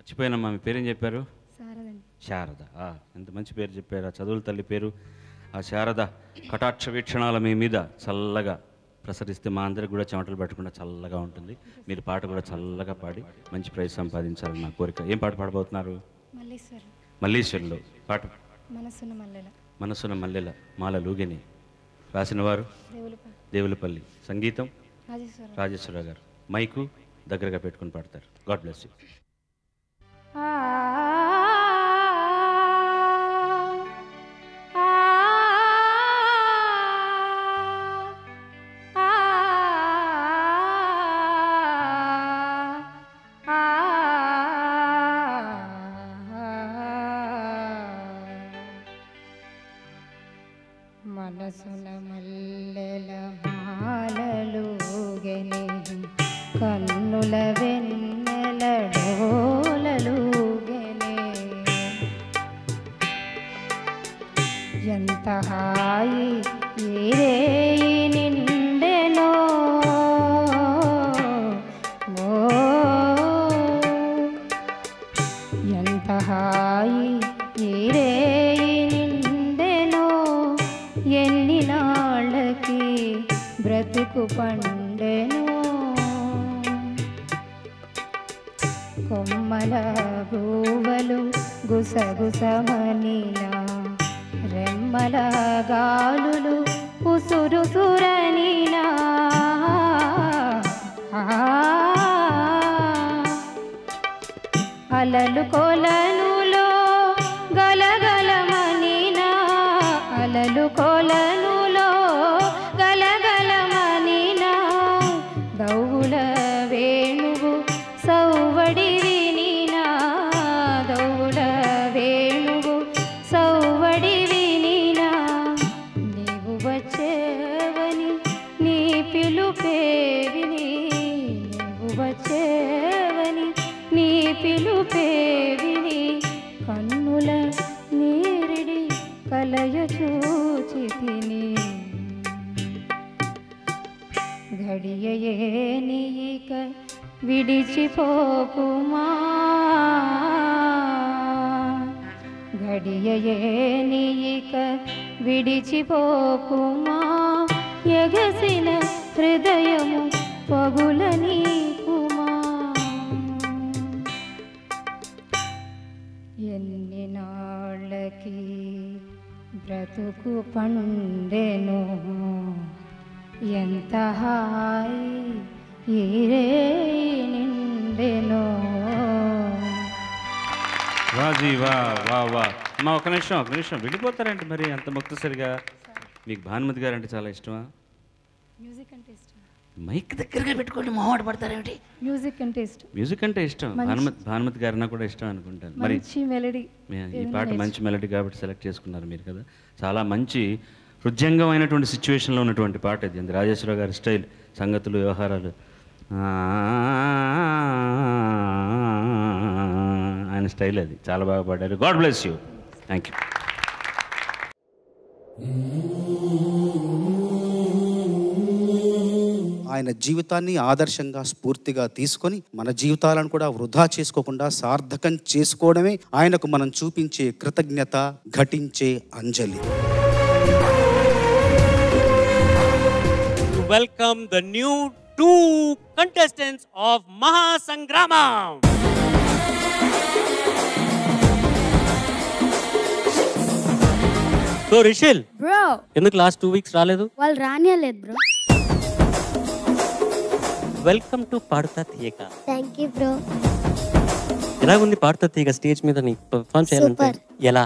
మర్చిపోయినమ్మా, మీ పేరేం చెప్పారు? శారదండి. శారద. ఎంత మంచి పేరు చెప్పారు. ఆ చదువుల తల్లి పేరు ఆ శారద కటాక్ష వీక్షణాల మీ మీద చల్లగా ప్రసరిస్తే మా అందరికి కూడా చెమటలు పెట్టకుండా చల్లగా ఉంటుంది. మీరు పాట కూడా చల్లగా పాడి మంచి ప్రైజ్ సంపాదించాలని నా కోరిక. ఏం పాట పాడబోతున్నారు? మల్లీశ్వరులో పాట. మనసున మల్లెల మాల లూగెని. రాసిన వారు దేవులపల్లి. సంగీతం రాజేశ్వరరావు గారు. మైకు దగ్గరగా పెట్టుకుని పాడతారు. God bless you. మనసున మల్లెల మాలలుగెని కన్నుల వెన్నెల డోలలుగెని ఎంత హాయి ఏరేయి నిండెనో ఎంత హాయి ఏరేయి నిండెనో ఎన్ని నాళ్ళకి బ్రతుకు పండెను కొమ్మల గూవలు గుసగుసమనినా రెమ్మల గాలులు ఉసురుసురనినా అలలు కొలనులో గలగలమనినా అలలు కొలనులో గలగలమనినా దౌల వేణువు సౌవడి వినినా దౌల వేణువు సౌవడి వినినా నీవు వచ్చేవని నీ పిలుపే విని నీవు వచ్చేవని నీ పిలుపే విని కన్నుల నీరిడి కలయ చూచి తిని ఘడియయే నీక విడిచిపోకుమా ఘడియయే నీక విడిచిపోకుమా ఎగసిన హృదయము పగుల నీకుమా ఎన్ని నాళ్ళకి బ్రతుకు పండెను ఎంత హాయి ఈరే నిండెను. రాజీ వా వా వా. మా ఒక నిమిషం వెళ్ళిపోతారంటే మరి అంత ముక్తసరిగా. మీకు భానుమతి గారు అంటే చాలా ఇష్టమా? మ్యూజిక్ అంటే ఇష్టం. మైక్ దగ్గరగా పెట్టుకోండి, మొహమాట పడతారేమిటి? మ్యూజిక్ అంటే ఇష్టం. భానుమతి గారినా కూడా ఇష్టం అనుకుంటాను. మరి ఈ పాట మంచి మెలడీ కాబట్టి సెలెక్ట్ చేసుకున్నారు మీరు కదా. చాలా మంచి హృదయంగమైనటువంటి సిచ్యువేషన్లో ఉన్నటువంటి పాట ఇది. రాజేశ్వరరావు గారి స్టైల్, సంగతులు, వ్యవహారాలు, ఆయన స్టైల్ అది. చాలా బాగా పాడారు. God bless you. Thank you. ఆయన జీవితాన్ని ఆదర్శంగా స్ఫూర్తిగా తీసుకొని మన జీవితాలను కూడా వృధా చేసుకోకుండా సార్థకం చేసుకోవడమే ఆయనకు మనం చూపించే కృతజ్ఞత, ఘటించే అంజలి. Welcome the new 2 contestants of Mahasangramam. So Rishil, bro ఎందుకు లాస్ట్ 2 weeks రాలేదు? వాళ్ళు రానియలేదు bro. Welcome to Padutha Theeyaga. Thank you bro. ఎలాగుంది పాడుతా తీయక స్టేజ్ మీద నీ పర్ఫార్మ్ చేయాలంటే? ఎలా?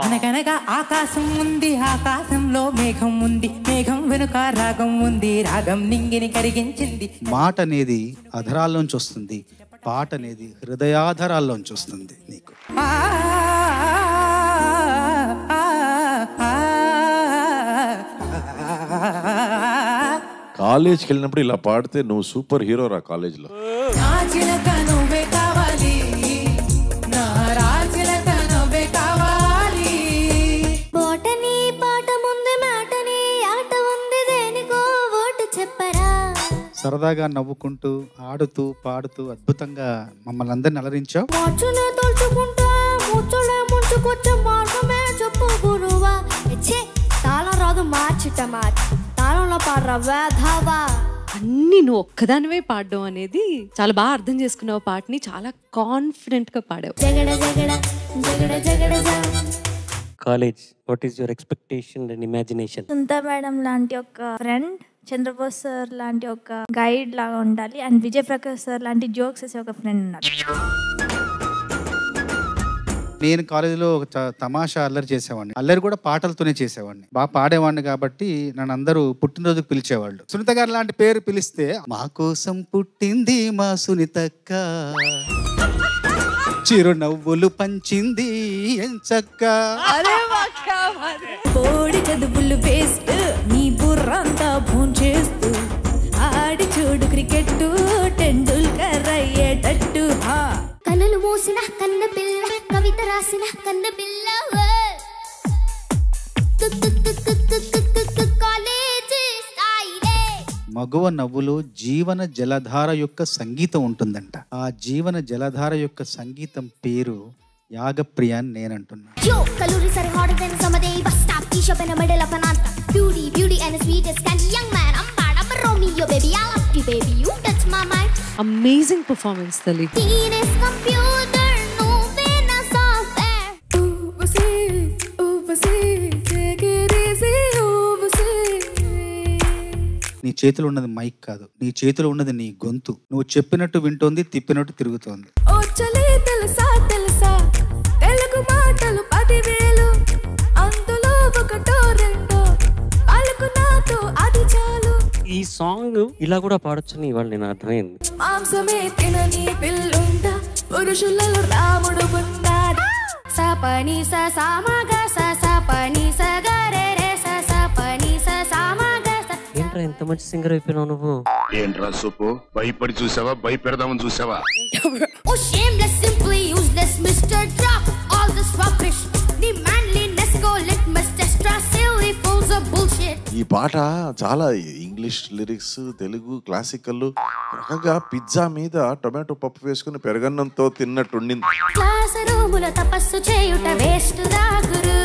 అనగనగా ఆకాశం ఉంది, ఆకాశంలో మేఘం ఉంది, మేఘం వెనుక రాగం ఉంది, రాగం నింగిని కరిగించింది. మాట అనేది అధరాల్లోంచి వస్తుంది, పాట అనేది హృదయాధరాల్లోంచి వస్తుంది. నీకు కాలేజ్కి వెళ్ళినప్పుడు ఇలా పాడితే నువ్వు సూపర్ హీరో రా కాలేజ్లో. సరదాగా నవ్వుకుంటూ ఆడుతూ పాడుతూ అద్భుతంగా మమ్మల్ని అందరిని అలరించావు. అన్ని నువ్వు ఒక్కదానివే పాడడం అనేది చాలా బాగా అర్థం చేసుకున్నావు. పాటని చాలా కాన్ఫిడెంట్ గా పాడావు. College, what is your expectation and imagination? Sunitha madam లాంటి ఒక ఫ్రెండ్, చంద్రబోస్ సార్ లాంటి ఒక గైడ్ లాగా ఉండాలి, అండ్ విజయ్ ప్రకాష్ సార్ లాంటి జోక్స్ వేసే ఒక ఫ్రెండ్ ఉండాలి. నేను కాలేజీలో ఒక తమాషా అల్లరి చేసేవాడిని. అల్లరి కూడా పాటలతోనే చేసేవాడిని. బాగా పాడేవాడిని కాబట్టి నన్ను అందరూ పుట్టినరోజుకు పిలిచేవాళ్ళు. సునీత గారు లాంటి పేరు పిలిస్తే మా కోసం పుట్టింది మా సునీతక్క, చిరునవ్వులు పంచింది ఎంచక్క. కోడి చదువులు వేస్ట్, నీ బుర్రంతా భోంచేస్తూ ఆడి చూడు క్రికెట్ టెండూల్కర్ అయ్యేటట్టు. కనులు మూసిన కన్న పిల్ల, కవిత రాసిన కన్న పిల్ల, మగువ నవ్వులో జీవన జలధార యొక్క సంగీతం ఉంటుందంట. ఆ జీవన జలధార యొక్క సంగీతం పేరు యాగప్రియ అని నేనంటున్నా. అమేజింగ్ పర్ఫార్మెన్స్ తల్లి. నీ చేతిలో ఉన్నది మైక్ కాదు, నీ చేతిలో ఉన్నది నీ గొంతు. నువ్వు చెప్పినట్టు వింటోంది, తిప్పినట్టు తిరుగుతోంది. తెలుసా తెలుసా తెలుగు మాటలు 10,000, అందులో ఒకటో రెండో పలుకు నాతో అది చాలు. ఈ సాంగ్ ఇలా కూడా పాడొచ్చని ఇవాళ నేను అర్థమైంది. మాంసమే తినని పిల్లుందా, పురుషులలో రాముడు ఉన్నాడు. సపని సామగ సపని సగరే రే సపని సామగ. ఏంట్రా ఎంత మంచి సింగర్ అయిపోయినావు నువ్వు? ఏంట్రా సూపు, భయపడి చూసావా, భయపెడదామని చూసావా? Oh shameless, simply useless, Mr. Drop all this rubbish. The manliness go litmus test, silly fools of bullshit. ఈ పాట చాలా ఇంగ్లీష్ లిరిక్స్, తెలుగు క్లాసికల్, చక్కగా పిజ్జా మీద టొమాటో పప్పు వేసుకుని పెరగన్నంతో తిన్నట్టుండింది. క్లాస్ రూముల తపస్సు చేయుట వేస్ట్ రా గురు.